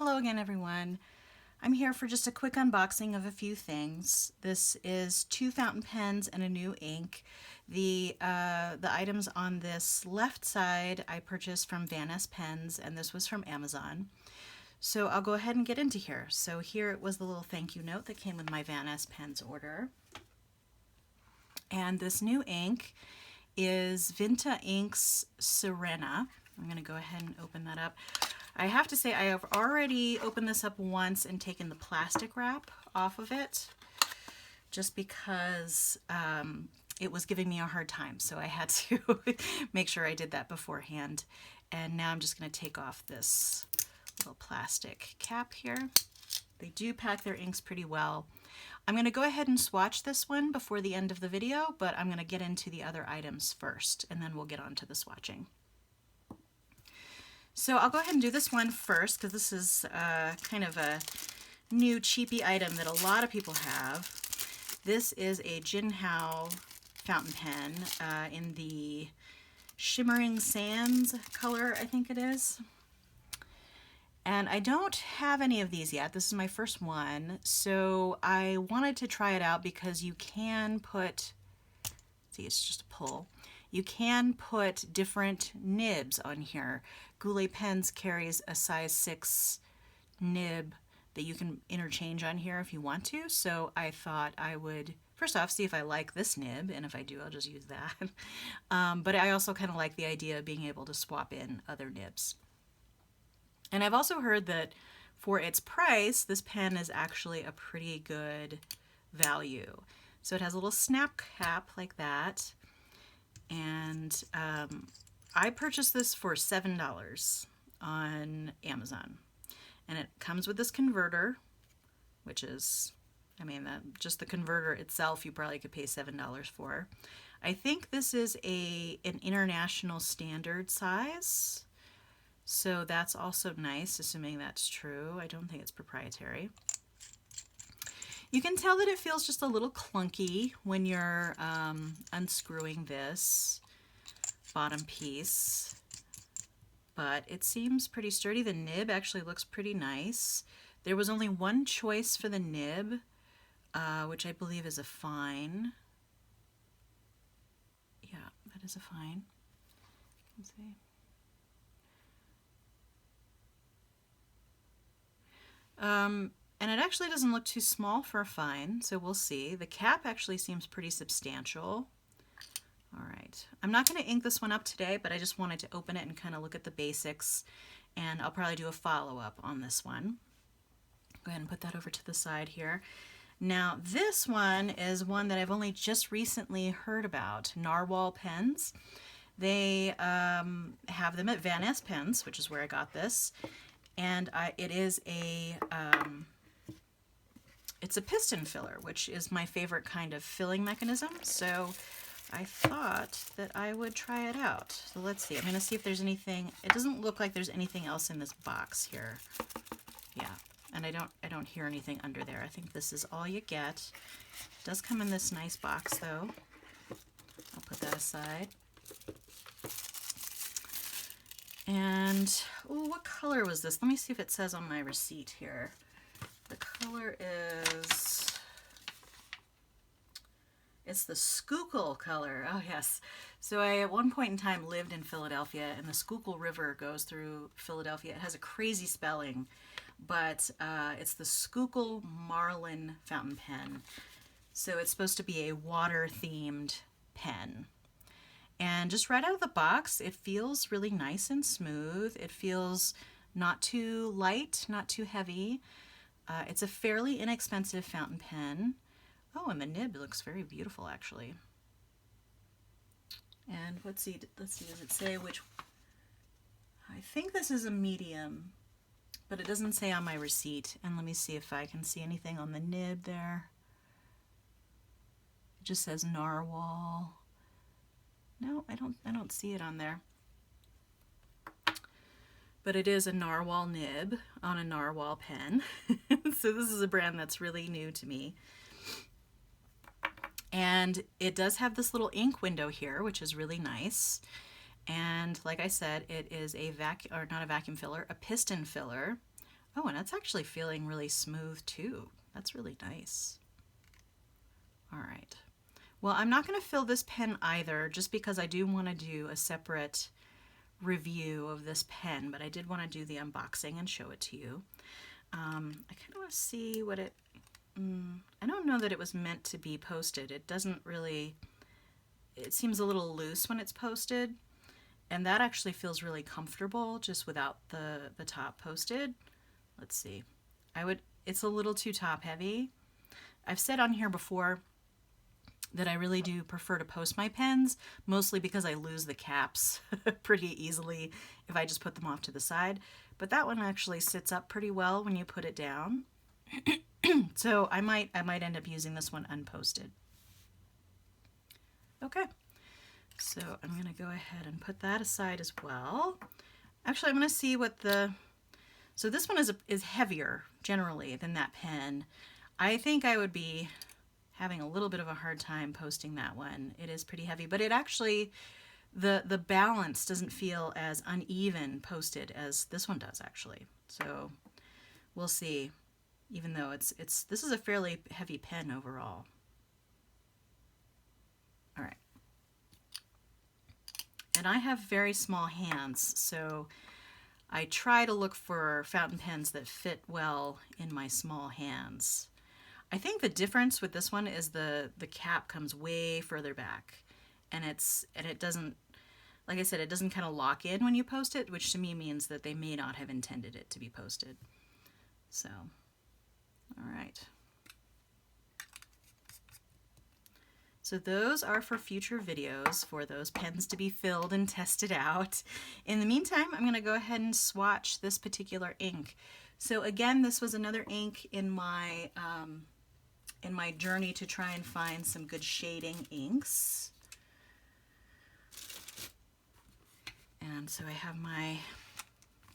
Hello again, everyone. I'm here for just a quick unboxing of a few things. This is 2 fountain pens and a new ink. The items on this left side I purchased from Vanness pens, and this was from Amazon. So I'll go ahead and get into here. So here it was the little thank you note that came with my Vanness pens order. And this new ink is Vinta Inks Serena. I'm going to go ahead and open that up. I have to say I have already opened this up once and taken the plastic wrap off of it just because it was giving me a hard time. So I had to make sure I did that beforehand. And now I'm just going to take off this little plastic cap here. They do pack their inks pretty well. I'm going to go ahead and swatch this one before the end of the video, but I'm going to get into the other items first, and then we'll get on to the swatching. So I'll go ahead and do this one first because this is kind of a new cheapy item that a lot of people have. This is a Jinhao fountain pen in the Shimmering Sands color, I think it is. And I don't have any of these yet. This is my first one. So I wanted to try it out because you can put, see, it's just a pull. You can put different nibs on here. Goulet Pens carries a size 6 nib that you can interchange on here if you want to. So I thought I would, first off, see if I like this nib, and if I do, I'll just use that. But I also kind of like the idea of being able to swap in other nibs. And I've also heard that for its price, this pen is actually a pretty good value. So it has a little snap cap like that. And I purchased this for $7 on Amazon. And it comes with this converter, which is, I mean, just the converter itself, you probably could pay $7 for. I think this is an international standard size. So that's also nice, assuming that's true. I don't think it's proprietary. You can tell that it feels just a little clunky when you're unscrewing this bottom piece, but it seems pretty sturdy. The nib actually looks pretty nice. There was only one choice for the nib, which I believe is a fine. Yeah, that is a fine. Let's see. And it actually doesn't look too small for a fine, so we'll see. The cap actually seems pretty substantial. All right, I'm not going to ink this one up today, but I just wanted to open it and kind of look at the basics, and I'll probably do a follow-up on this one. Go ahead and put that over to the side here. Now, this one is one that I've only just recently heard about, Narwhal pens. They have them at Vanness Pens, which is where I got this. And it is it's a piston filler, which is my favorite kind of filling mechanism. So I thought that I would try it out. So let's see. I'm going to see if there's anything. It doesn't look like there's anything else in this box here. Yeah, and I don't hear anything under there. I think this is all you get. It does come in this nice box, though. I'll put that aside. And, oh, what color was this? Let me see if it says on my receipt here. The color is, it's the Schuylkill color. Oh, yes. So I, at one point in time, lived in Philadelphia, and the Schuylkill River goes through Philadelphia. It has a crazy spelling, but it's the Schuylkill Marlin fountain pen. So it's supposed to be a water-themed pen. And just right out of the box, it feels really nice and smooth. It feels not too light, not too heavy. It's a fairly inexpensive fountain pen. Oh, and the nib looks very beautiful, actually. And let's see, does it say which? I think this is a medium, but it doesn't say on my receipt. And let me see if I can see anything on the nib there. It just says Narwhal. No, I don't see it on there. But it is a Narwhal nib on a Narwhal pen. So this is a brand that's really new to me. And it does have this little ink window here, which is really nice. And like I said, it is a not a vacuum filler, a piston filler. Oh, and it's actually feeling really smooth too. That's really nice. All right. Well, I'm not going to fill this pen either, just because I do want to do a separate review of this pen, but I did want to do the unboxing and show it to you. I kind of want to see what it... I don't know that it was meant to be posted. It doesn't really... It seems a little loose when it's posted, and that actually feels really comfortable just without the top posted. Let's see. It's a little too top heavy. I've said on here before that I really do prefer to post my pens, mostly because I lose the caps pretty easily if I just put them off to the side. But that one actually sits up pretty well when you put it down. So I might end up using this one unposted. Okay, so I'm going to go ahead and put that aside as well. Actually, I'm going to see what the... So this one is heavier generally than that pen. I think I would be having a little bit of a hard time posting that one. It is pretty heavy, but it actually, the balance doesn't feel as uneven posted as this one does actually. So we'll see, even though this is a fairly heavy pen overall. All right. And I have very small hands, so I try to look for fountain pens that fit well in my small hands. I think the difference with this one is the cap comes way further back, and it doesn't, like I said, it doesn't kind of lock in when you post it, which to me means that they may not have intended it to be posted. So, all right. So those are for future videos, for those pens to be filled and tested out. In the meantime, I'm going to go ahead and swatch this particular ink. So again, this was another ink in my journey to try and find some good shading inks. And so I have my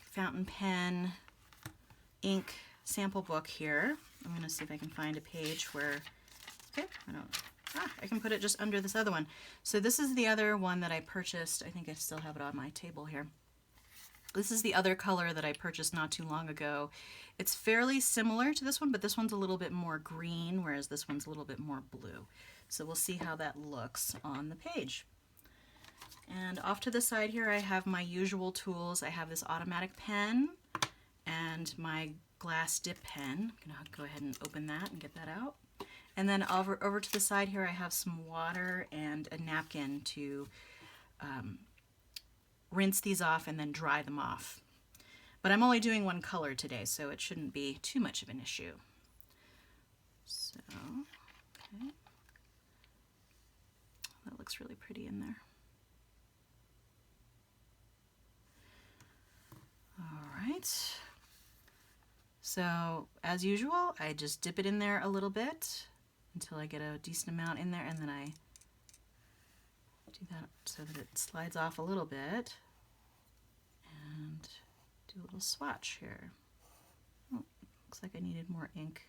fountain pen ink sample book here. I'm going to see if I can find a page where, okay, I can put it just under this other one. So this is the other one that I purchased. I think I still have it on my table here. This is the other color that I purchased not too long ago. It's fairly similar to this one, but this one's a little bit more green, whereas this one's a little bit more blue. So we'll see how that looks on the page. And off to the side here, I have my usual tools. I have this automatic pen and my glass dip pen. I'm gonna go ahead and open that and get that out. And then over to the side here, I have some water and a napkin to rinse these off and then dry them off. But I'm only doing one color today, so it shouldn't be too much of an issue. So, okay. That looks really pretty in there. All right. So, as usual, I just dip it in there a little bit until I get a decent amount in there, and then I do that so that it slides off a little bit, and do a little swatch here. Oh, looks like I needed more ink.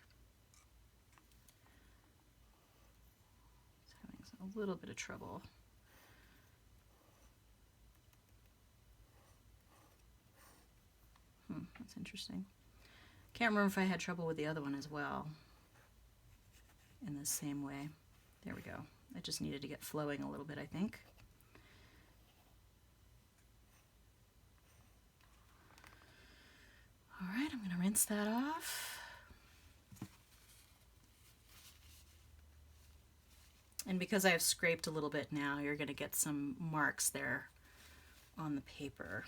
It's having a little bit of trouble. That's interesting. Can't remember if I had trouble with the other one as well. In the same way. There we go. I just needed to get flowing a little bit, I think. All right, I'm going to rinse that off. And because I have scraped a little bit now, you're going to get some marks there on the paper.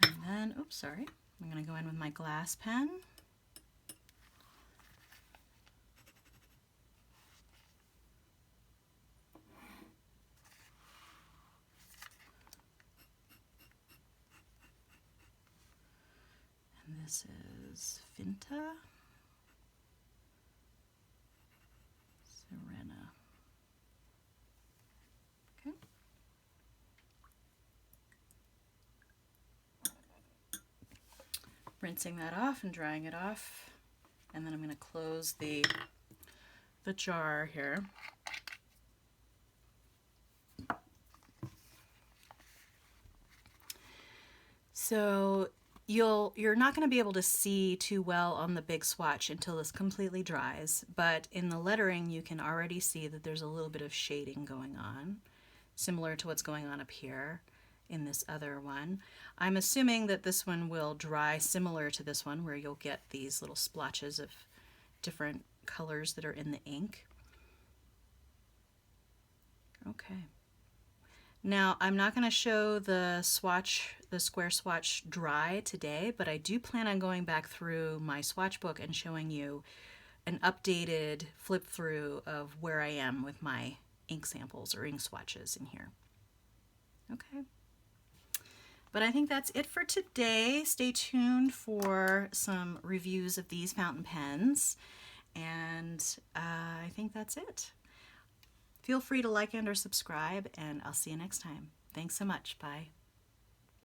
And then, oops, sorry. I'm going to go in with my glass pen. And this is Vinta Serena. Okay. Rinsing that off and drying it off, and then I'm going to close the jar here. So you're not going to be able to see too well on the big swatch until this completely dries, but in the lettering you can already see that there's a little bit of shading going on, similar to what's going on up here in this other one. I'm assuming that this one will dry similar to this one, where you'll get these little splotches of different colors that are in the ink. Okay. Now, I'm not going to show the swatch, the square swatch dry today, but I do plan on going back through my swatch book and showing you an updated flip through of where I am with my ink samples or ink swatches in here. Okay. But I think that's it for today. Stay tuned for some reviews of these fountain pens, and I think that's it. Feel free to like and or subscribe, and I'll see you next time. Thanks so much. Bye.